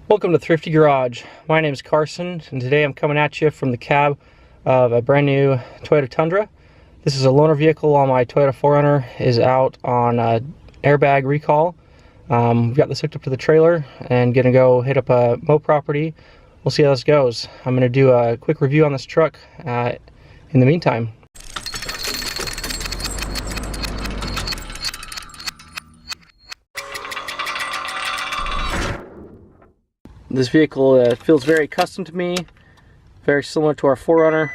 Welcome to Thrifty Garage. My name is Carson, and today I'm coming at you from the cab of a brand new Toyota Tundra. This is a loaner vehicle while my Toyota 4Runner is out on airbag recall. We've got this hooked up to the trailer and gonna go hit up a mow property. We'll see how this goes. I'm gonna do a quick review on this truck in the meantime. This vehicle feels very custom to me, very similar to our 4Runner.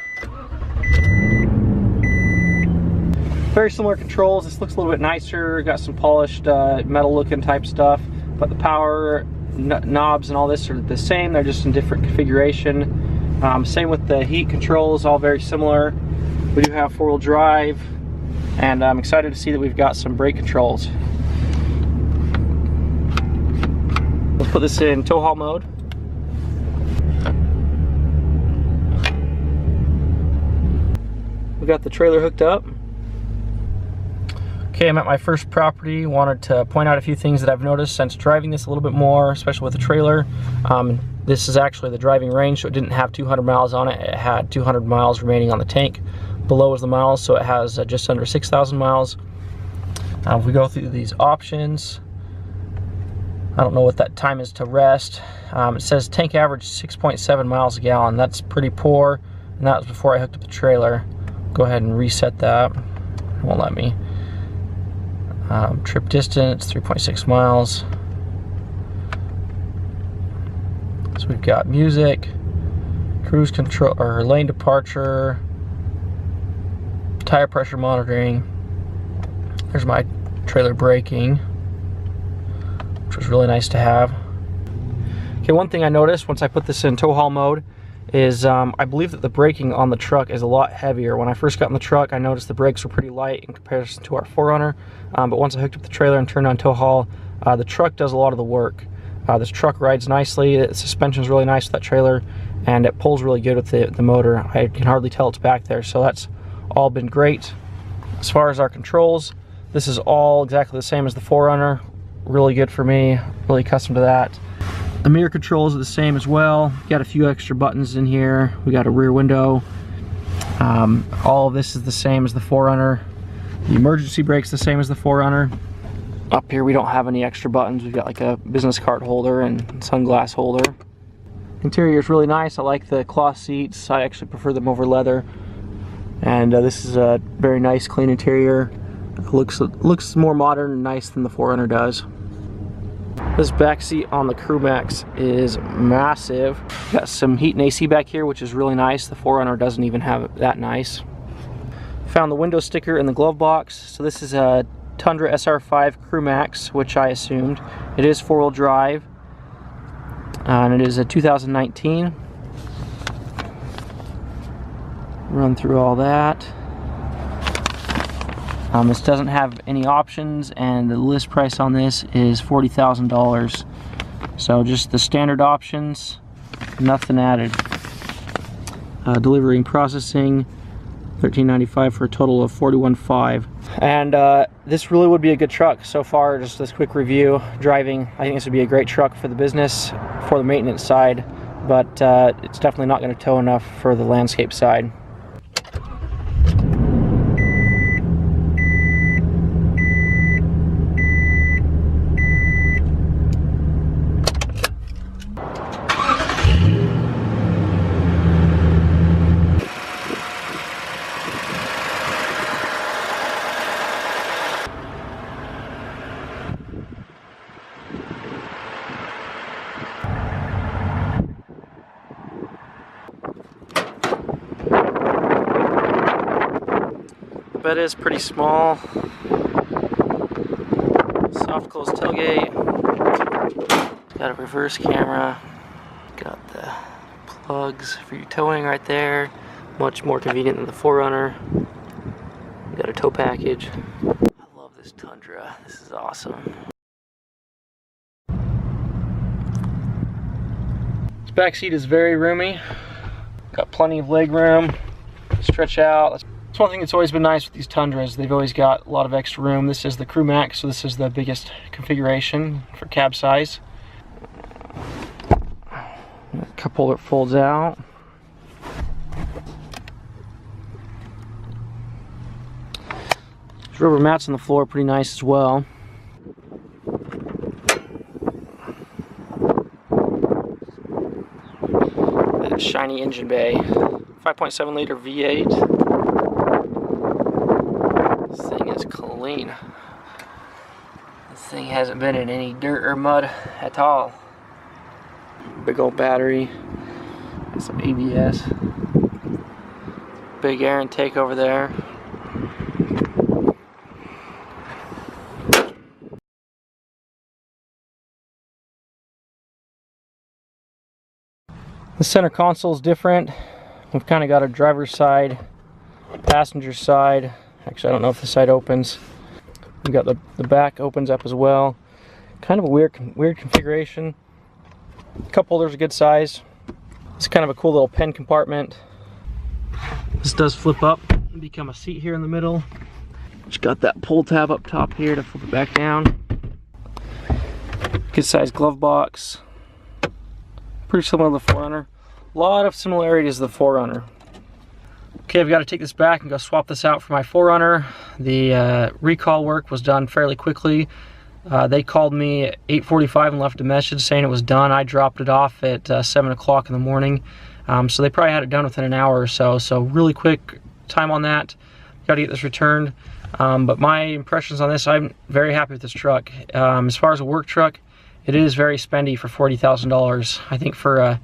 Very similar controls. This looks a little bit nicer, got some polished metal looking type stuff, but the power knobs and all this are the same, they're just in different configuration. Same with the heat controls, all very similar. We do have 4-wheel drive, and I'm excited to see that we've got some brake controls. Let's put this in tow haul mode. We got the trailer hooked up. Okay, I'm at my first property. Wanted to point out a few things that I've noticed since driving this a little bit more, especially with the trailer. This is actually the driving range, so it didn't have 200 miles on it. It had 200 miles remaining on the tank. Below is the miles, so it has just under 6,000 miles. If we go through these options, I don't know what that time is to rest. It says tank average 6.7 miles a gallon. That's pretty poor, and that was before I hooked up the trailer. Go ahead and reset that. It won't let me. Trip distance 3.6 miles. So we've got music, cruise control, or lane departure, tire pressure monitoring. There's my trailer braking, which was really nice to have. Okay, one thing I noticed once I put this in tow haul mode is I believe that the braking on the truck is a lot heavier. When I first got in the truck, I noticed the brakes were pretty light in comparison to our 4Runner, but once I hooked up the trailer and turned on tow haul, the truck does a lot of the work. This truck rides nicely, the suspension is really nice with that trailer, and it pulls really good with the motor. I can hardly tell it's back there, so that's all been great. As far as our controls, this is all exactly the same as the 4Runner. Really good for me, really accustomed to that. The mirror controls are the same as well. Got a few extra buttons in here. We got a rear window. All of this is the same as the 4Runner. The emergency brake's the same as the 4Runner. Up here we don't have any extra buttons. We've got like a business card holder and sunglass holder. Interior is really nice. I like the cloth seats. I actually prefer them over leather. And this is a very nice, clean interior. It looks more modern and nice than the 4Runner does. This back seat on the CrewMax is massive. Got some heat and AC back here, which is really nice. The 4Runner doesn't even have it that nice. Found the window sticker in the glove box. So this is a Tundra SR5 CrewMax, which I assumed. It is 4-wheel drive, and it is a 2019. Run through all that. This doesn't have any options, and the list price on this is $40,000. So just the standard options, nothing added. Delivery and processing, $13.95 for a total of $41.5. And this really would be a good truck. So far, just this quick review, driving, I think this would be a great truck for the business, for the maintenance side, but it's definitely not going to tow enough for the landscape side. Bed is pretty small. Soft close tailgate. Got a reverse camera. Got the plugs for your towing right there. Much more convenient than the 4Runner. Got a tow package. I love this Tundra. This is awesome. This back seat is very roomy. Got plenty of leg room. Stretch out. That's one thing that's always been nice with these Tundras. They've always got a lot of extra room. This is the CrewMax, so this is the biggest configuration for cab size. Cup holder folds out. These rubber mats on the floor are pretty nice as well. That shiny engine bay. 5.7 liter V8. This thing is clean. This thing hasn't been in any dirt or mud at all. Big old battery. Some ABS. Big air intake over there. The center console is different. We've kind of got a driver's side, passenger side. Actually, I don't know if the side opens. We've got the back opens up as well. Kind of a weird configuration. Cup holder's a good size. It's kind of a cool little pen compartment. This does flip up and become a seat here in the middle. Just got that pull tab up top here to flip it back down. Good size glove box. Pretty similar to the 4Runner. A lot of similarities to the 4Runner. Okay, I've got to take this back and go swap this out for my 4Runner. The recall work was done fairly quickly. They called me at 8:45 and left a message saying it was done. I dropped it off at 7 o'clock in the morning. So they probably had it done within an hour or so. So really quick time on that. Got to get this returned. But my impressions on this, I'm very happy with this truck. As far as a work truck, it is very spendy for $40,000. I think for a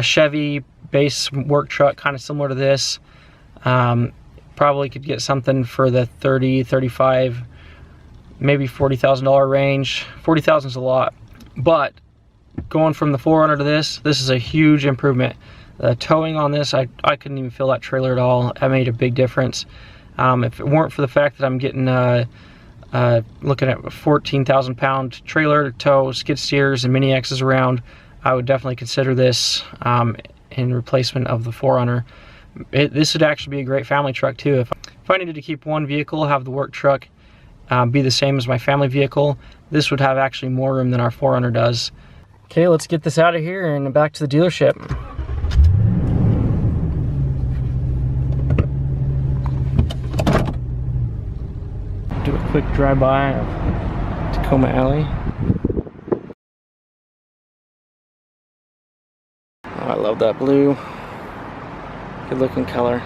Chevy base work truck, kind of similar to this, probably could get something for the $30,000, $35,000, maybe $40,000 range. $40,000 is a lot, but going from the 4Runner to this is a huge improvement. The towing on this, I couldn't even feel that trailer at all. That made a big difference. If it weren't for the fact that I'm getting looking at a 14,000 pound trailer to tow skid steers and mini X's around, I would definitely consider this in replacement of the 4Runner. This would actually be a great family truck too. If I needed to keep one vehicle, have the work truck be the same as my family vehicle, this would have actually more room than our 4Runner does. Okay, let's get this out of here and back to the dealership. Do a quick drive-by of Tacoma Alley. Oh, I love that blue. Good looking color.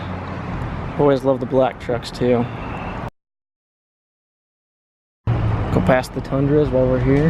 Always love the black trucks too. Go past the Tundras while we're here.